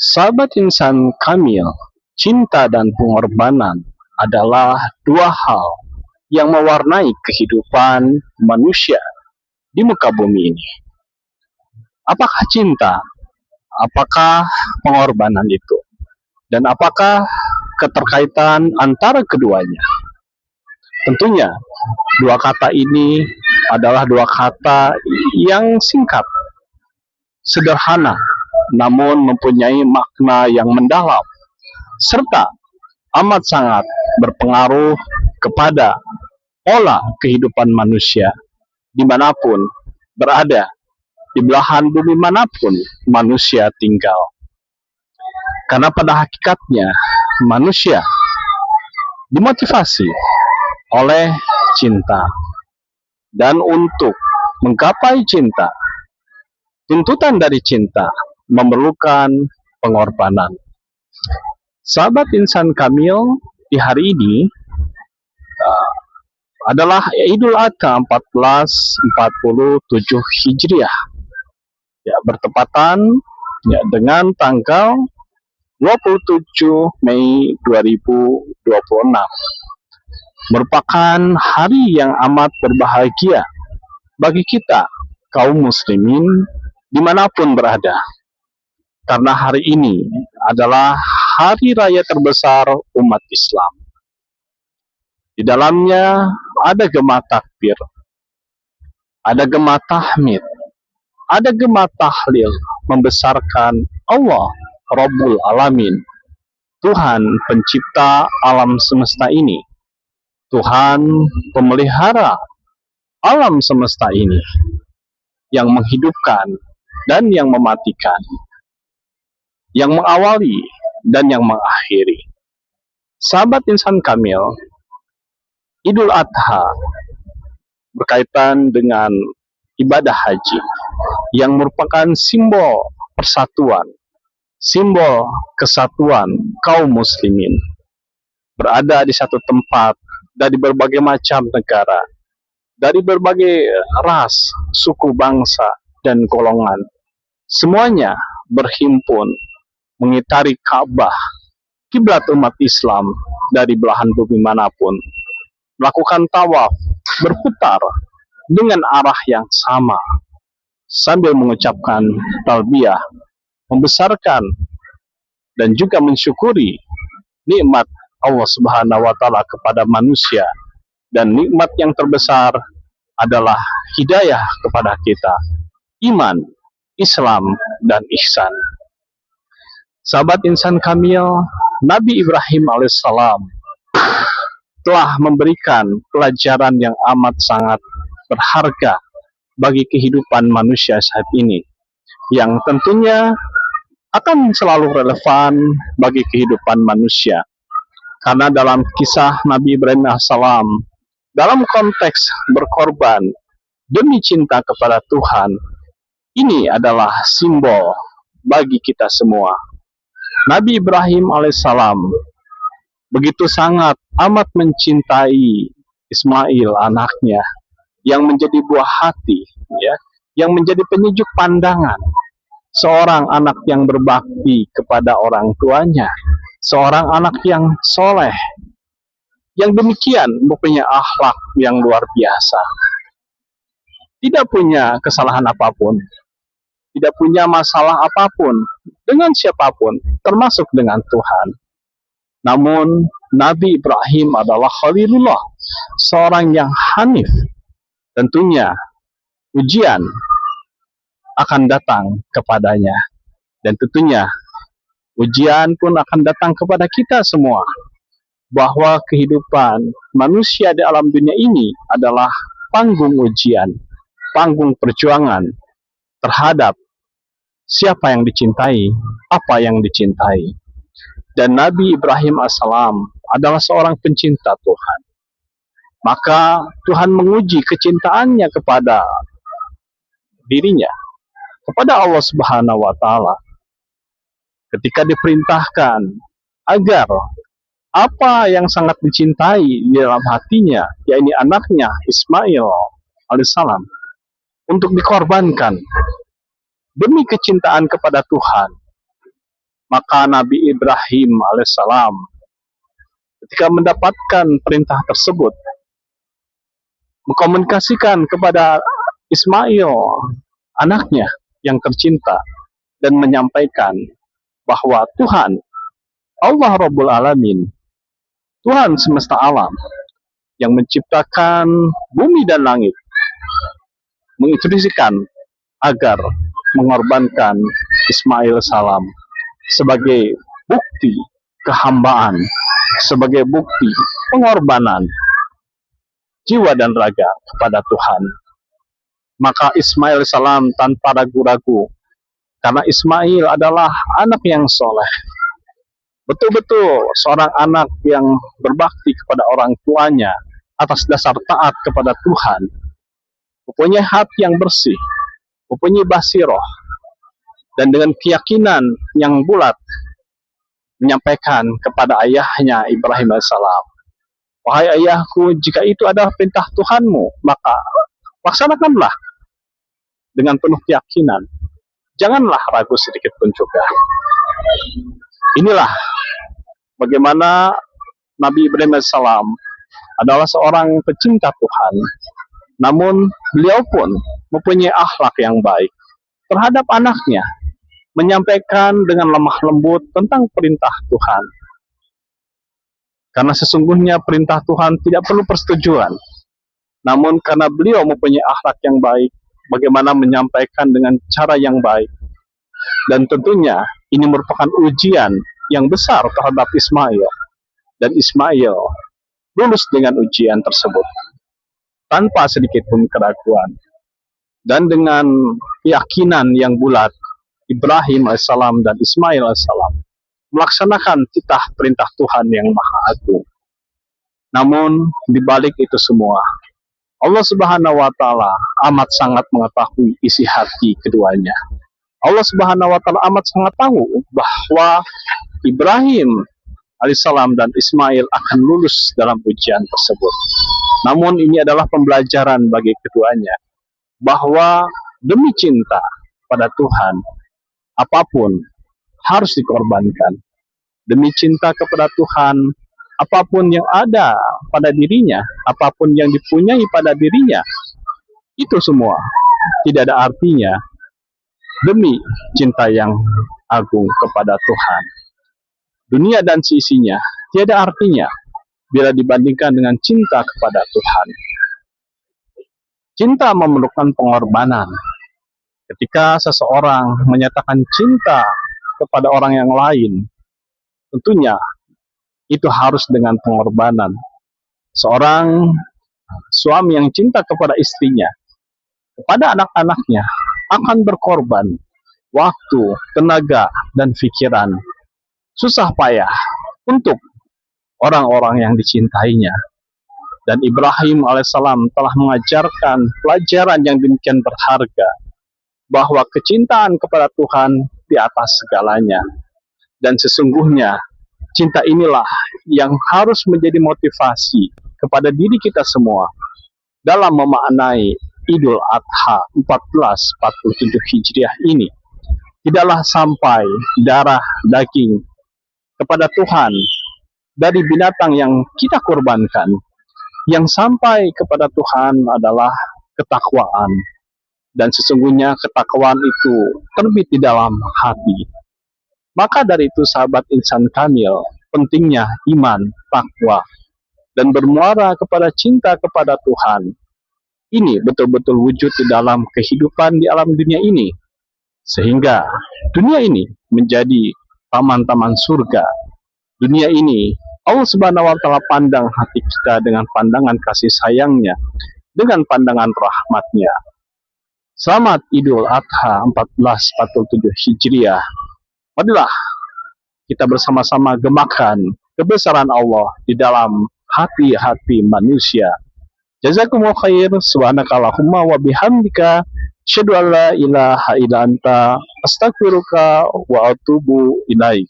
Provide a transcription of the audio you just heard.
Sahabat insan kamil, cinta dan pengorbanan adalah dua hal yang mewarnai kehidupan manusia di muka bumi ini. Apakah cinta? Apakah pengorbanan itu? Dan apakah keterkaitan antara keduanya? Tentunya, dua kata ini adalah dua kata yang singkat, sederhana, namun mempunyai makna yang mendalam, serta amat sangat berpengaruh kepada pola kehidupan manusia dimanapun berada, di belahan bumi manapun manusia tinggal. Karena pada hakikatnya manusia dimotivasi oleh cinta, dan untuk menggapai cinta, tuntutan dari cinta memerlukan pengorbanan. Sahabat insan kamil, di hari ini adalah Idul Adha 1447 Hijriah, bertepatan dengan tanggal 27 Mei 2026. Merupakan hari yang amat berbahagia bagi kita kaum muslimin dimanapun berada, karena hari ini adalah hari raya terbesar umat Islam. Di dalamnya ada gema takbir, ada gema tahmid, ada gema tahlil membesarkan Allah Rabbul Alamin, Tuhan pencipta alam semesta ini, Tuhan pemelihara alam semesta ini, yang menghidupkan dan yang mematikan, yang mengawali dan yang mengakhiri. Sahabat insan kamil, Idul Adha berkaitan dengan ibadah haji yang merupakan simbol persatuan, simbol kesatuan kaum muslimin berada di satu tempat dari berbagai macam negara, dari berbagai ras, suku, bangsa, dan golongan. Semuanya berhimpun mengitari Ka'bah, kiblat umat Islam dari belahan bumi manapun, melakukan tawaf, berputar dengan arah yang sama, sambil mengucapkan talbiyah, membesarkan dan juga mensyukuri nikmat Allah Subhanahu wa Ta'ala kepada manusia. Dan nikmat yang terbesar adalah hidayah kepada kita, iman, Islam, dan ihsan. Sahabat insan kamil, Nabi Ibrahim alaihissalam telah memberikan pelajaran yang amat sangat berharga bagi kehidupan manusia saat ini, yang tentunya akan selalu relevan bagi kehidupan manusia. Karena dalam kisah Nabi Ibrahim alaihissalam, dalam konteks berkorban demi cinta kepada Tuhan, ini adalah simbol bagi kita semua. Nabi Ibrahim alaihissalam begitu sangat amat mencintai Ismail, anaknya, yang menjadi buah hati, yang menjadi penyejuk pandangan, seorang anak yang berbakti kepada orang tuanya, seorang anak yang soleh, yang demikian mempunyai akhlak yang luar biasa, tidak punya kesalahan apapun, tidak punya masalah apapun dengan siapapun, termasuk dengan Tuhan. Namun Nabi Ibrahim adalah Khalilullah, seorang yang hanif. Tentunya ujian akan datang kepadanya, dan tentunya ujian pun akan datang kepada kita semua, bahwa kehidupan manusia di alam dunia ini adalah panggung ujian, panggung perjuangan terhadap siapa yang dicintai, apa yang dicintai. Dan Nabi Ibrahim alaihissalam adalah seorang pencinta Tuhan. Maka Tuhan menguji kecintaannya kepada dirinya, kepada Allah Subhanahu wa Ta'ala, ketika diperintahkan agar apa yang sangat dicintai di dalam hatinya, yaitu anaknya Ismail alaihissalam, untuk dikorbankan demi kecintaan kepada Tuhan, Maka Nabi Ibrahim alaihissalam ketika mendapatkan perintah tersebut mengkomunikasikan kepada Ismail, anaknya yang tercinta, dan menyampaikan bahwa Tuhan, Allah Rabbul Alamin, Tuhan semesta alam, yang menciptakan bumi dan langit, menginstruksikan agar mengorbankan Ismail salam sebagai bukti kehambaan, sebagai bukti pengorbanan jiwa dan raga kepada Tuhan. Maka Ismail salam tanpa ragu-ragu, karena Ismail adalah anak yang soleh, betul-betul seorang anak yang berbakti kepada orang tuanya atas dasar taat kepada Tuhan, mempunyai hati yang bersih, mempunyai basiroh, dan dengan keyakinan yang bulat menyampaikan kepada ayahnya Ibrahim alaihissalam, wahai ayahku, jika itu adalah perintah Tuhanmu, maka laksanakanlah dengan penuh keyakinan. Janganlah ragu sedikit pun juga. Inilah bagaimana Nabi Ibrahim alaihissalam adalah seorang pecinta Tuhan, namun beliau pun mempunyai akhlak yang baik terhadap anaknya, menyampaikan dengan lemah lembut tentang perintah Tuhan. Karena sesungguhnya perintah Tuhan tidak perlu persetujuan, namun karena beliau mempunyai akhlak yang baik, bagaimana menyampaikan dengan cara yang baik. Dan tentunya ini merupakan ujian yang besar terhadap Ismail, dan Ismail lulus dengan ujian tersebut tanpa sedikit pun keraguan. Dan dengan keyakinan yang bulat, Ibrahim alaihissalam dan Ismail alaihissalam melaksanakan titah perintah Tuhan yang Maha Agung. Namun di balik itu semua, Allah Subhanahu wa Ta'ala amat sangat mengetahui isi hati keduanya. Allah Subhanahu wa Ta'ala amat sangat tahu bahwa Ibrahim alaihissalam dan Ismail akan lulus dalam ujian tersebut. Namun ini adalah pembelajaran bagi keduanya, bahwa demi cinta pada Tuhan, apapun harus dikorbankan. Demi cinta kepada Tuhan, apapun yang ada pada dirinya, apapun yang dipunyai pada dirinya, itu semua tidak ada artinya demi cinta yang agung kepada Tuhan. Dunia dan seisinya tiada artinya bila dibandingkan dengan cinta kepada Tuhan. Cinta memerlukan pengorbanan. Ketika seseorang menyatakan cinta kepada orang yang lain, tentunya itu harus dengan pengorbanan. Seorang suami yang cinta kepada istrinya, kepada anak-anaknya, akan berkorban waktu, tenaga, dan pikiran, susah payah untuk orang-orang yang dicintainya. Dan Ibrahim alaihissalam telah mengajarkan pelajaran yang demikian berharga, bahwa kecintaan kepada Tuhan di atas segalanya. Dan sesungguhnya cinta inilah yang harus menjadi motivasi kepada diri kita semua dalam memaknai Idul Adha 1447 Hijriah ini. Tidaklah sampai darah daging kepada Tuhan dari binatang yang kita korbankan. Yang sampai kepada Tuhan adalah ketakwaan. Dan sesungguhnya ketakwaan itu terbit di dalam hati. Maka dari itu sahabat insan kamil, pentingnya iman, takwa, dan bermuara kepada cinta kepada Tuhan. Ini betul-betul wujud di dalam kehidupan di alam dunia ini. Sehingga dunia ini menjadi taman-taman surga. Dunia ini Allah Subhanahu wa Ta'ala pandang hati kita dengan pandangan kasih sayangnya, dengan pandangan rahmatnya. Selamat Idul Adha 1447 Hijriah. Marilah kita bersama-sama gemakan kebesaran Allah di dalam hati-hati manusia. Jazakumullah khair. Subhanakallahumma wa bihamdika asyhadu an la ilaha illa anta astaghfiruka wa atubu ilaik.